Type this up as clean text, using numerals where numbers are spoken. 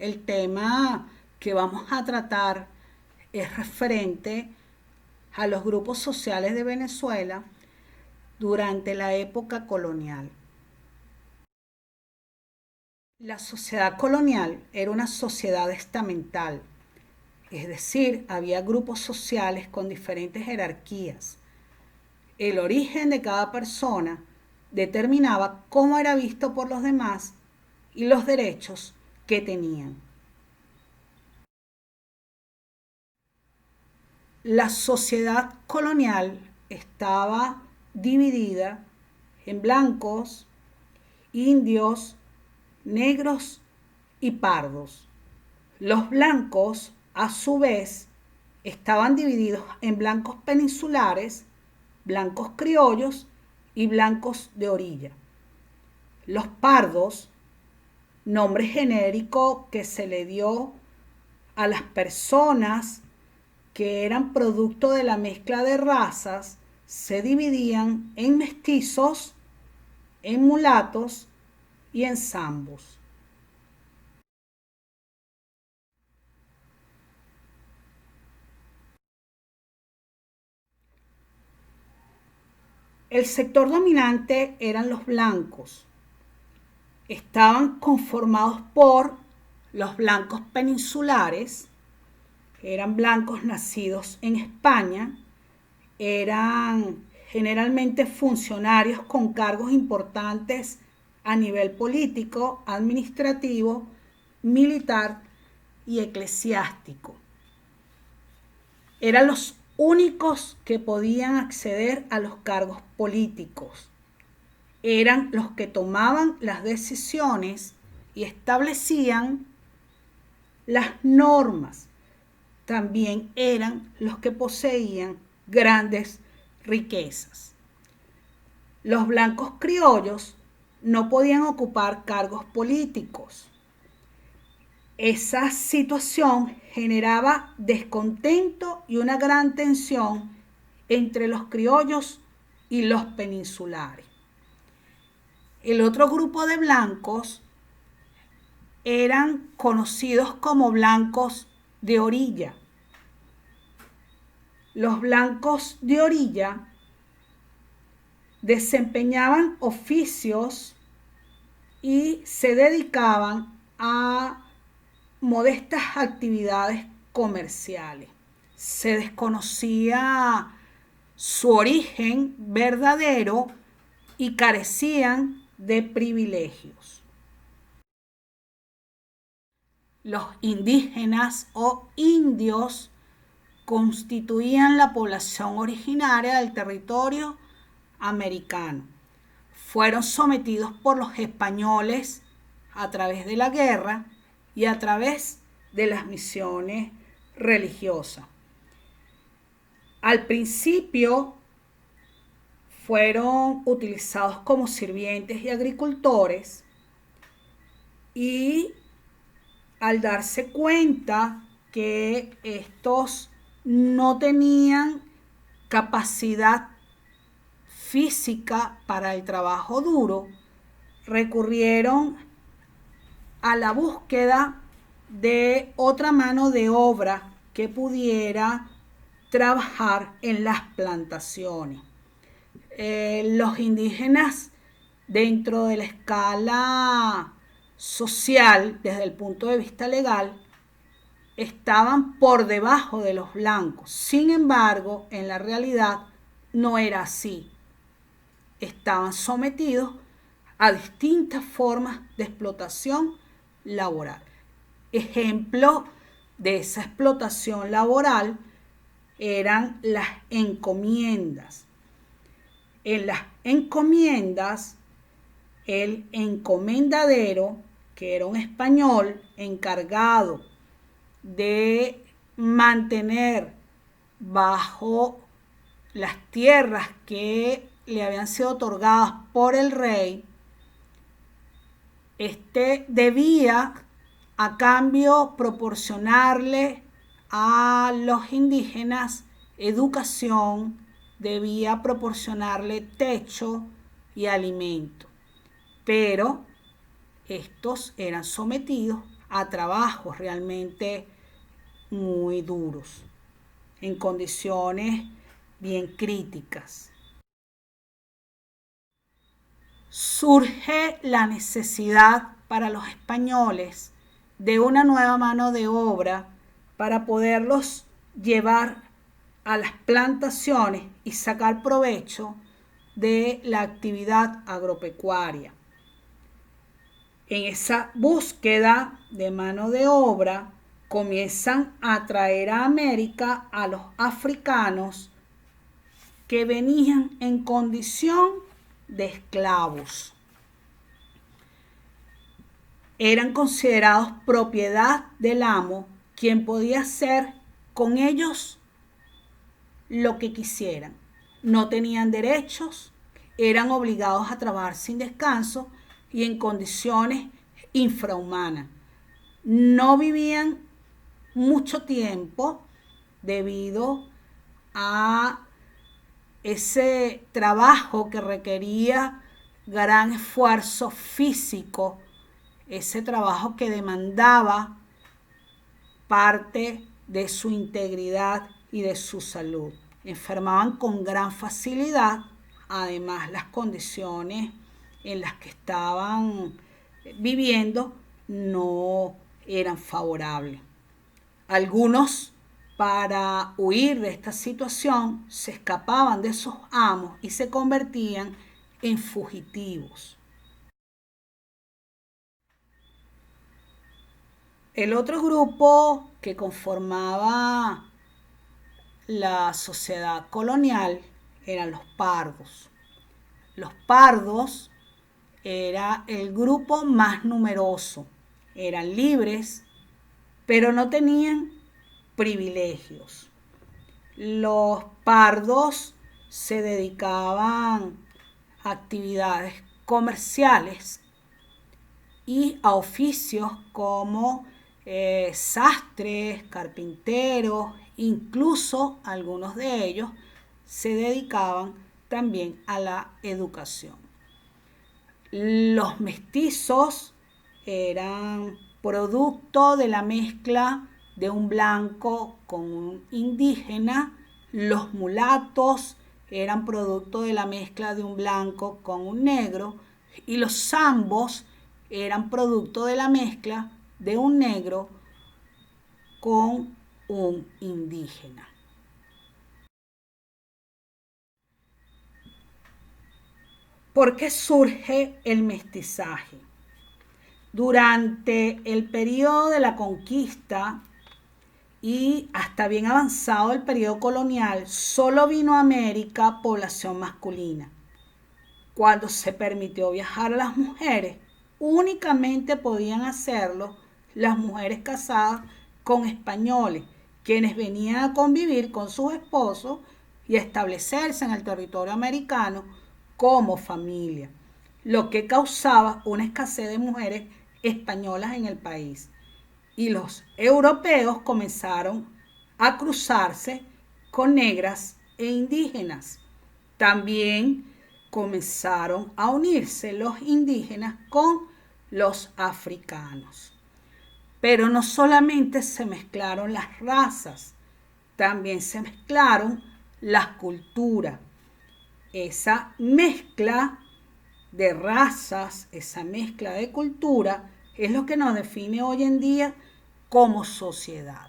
el tema que vamos a tratar es referente a los grupos sociales de Venezuela durante la época colonial. La sociedad colonial era una sociedad estamental, es decir, había grupos sociales con diferentes jerarquías. El origen de cada persona determinaba cómo era visto por los demás y los derechos que tenían. La sociedad colonial estaba dividida en blancos, indios, negros y pardos. Los blancos, a su vez, estaban divididos en blancos peninsulares, blancos criollos y blancos de orilla. Los pardos, nombre genérico que se le dio a las personas que eran producto de la mezcla de razas, se dividían en mestizos, en mulatos y en zambos. El sector dominante eran los blancos. Estaban conformados por los blancos peninsulares, que eran blancos nacidos en España, eran generalmente funcionarios con cargos importantes a nivel político, administrativo, militar y eclesiástico. Eran los únicos que podían acceder a los cargos políticos. Eran los que tomaban las decisiones y establecían las normas. También eran los que poseían grandes riquezas. Los blancos criollos no podían ocupar cargos políticos. Esa situación generaba descontento y una gran tensión entre los criollos y los peninsulares. El otro grupo de blancos eran conocidos como blancos de orilla. Los blancos de orilla desempeñaban oficios y se dedicaban a modestas actividades comerciales. Se desconocía su origen verdadero y carecían de privilegios. Los indígenas o indios constituían la población originaria del territorio americano. Fueron sometidos por los españoles a través de la guerra y a través de las misiones religiosas. Al principio fueron utilizados como sirvientes y agricultores, y al darse cuenta que estos no tenían capacidad física para el trabajo duro, recurrieron a la búsqueda de otra mano de obra que pudiera trabajar en las plantaciones. Los indígenas, dentro de la escala social, desde el punto de vista legal, estaban por debajo de los blancos. Sin embargo, en la realidad no era así. Estaban sometidos a distintas formas de explotación laboral. Ejemplo de esa explotación laboral eran las encomiendas. En las encomiendas, el encomendadero, que era un español encargado de mantener bajo las tierras que le habían sido otorgadas por el rey, debía a cambio proporcionarle a los indígenas educación, debía proporcionarle techo y alimento, pero estos eran sometidos a trabajos realmente muy duros, en condiciones bien críticas. Surge la necesidad para los españoles de una nueva mano de obra para poderlos llevar a las plantaciones y sacar provecho de la actividad agropecuaria. En esa búsqueda de mano de obra comienzan a traer a América a los africanos que venían en condición de esclavos. Eran considerados propiedad del amo, quien podía hacer con ellos lo que quisieran. No tenían derechos, eran obligados a trabajar sin descanso y en condiciones infrahumanas. No vivían mucho tiempo debido a ese trabajo que requería gran esfuerzo físico, ese trabajo que demandaba parte de su integridad y de su salud. Enfermaban con gran facilidad, además las condiciones en las que estaban viviendo no eran favorables. Algunos, para huir de esta situación, se escapaban de sus amos y se convertían en fugitivos. El otro grupo que conformaba la sociedad colonial eran los pardos. Los pardos era el grupo más numeroso. Eran libres, pero no tenían privilegios. Los pardos se dedicaban a actividades comerciales y a oficios como sastres, carpinteros, incluso algunos de ellos se dedicaban también a la educación. Los mestizos eran producto de la mezcla de un blanco con un indígena. Los mulatos eran producto de la mezcla de un blanco con un negro. Y los zambos eran producto de la mezcla de un negro con un indígena. ¿Por qué surge el mestizaje? Durante el periodo de la conquista y hasta bien avanzado el periodo colonial, solo vino a América población masculina. Cuando se permitió viajar a las mujeres, únicamente podían hacerlo las mujeres casadas con españoles, quienes venían a convivir con sus esposos y a establecerse en el territorio americano como familia, lo que causaba una escasez de mujeres españolas en el país. Y los europeos comenzaron a cruzarse con negras e indígenas. También comenzaron a unirse los indígenas con los africanos. Pero no solamente se mezclaron las razas, también se mezclaron las culturas. Esa mezcla de razas, esa mezcla de cultura, es lo que nos define hoy en día como sociedad.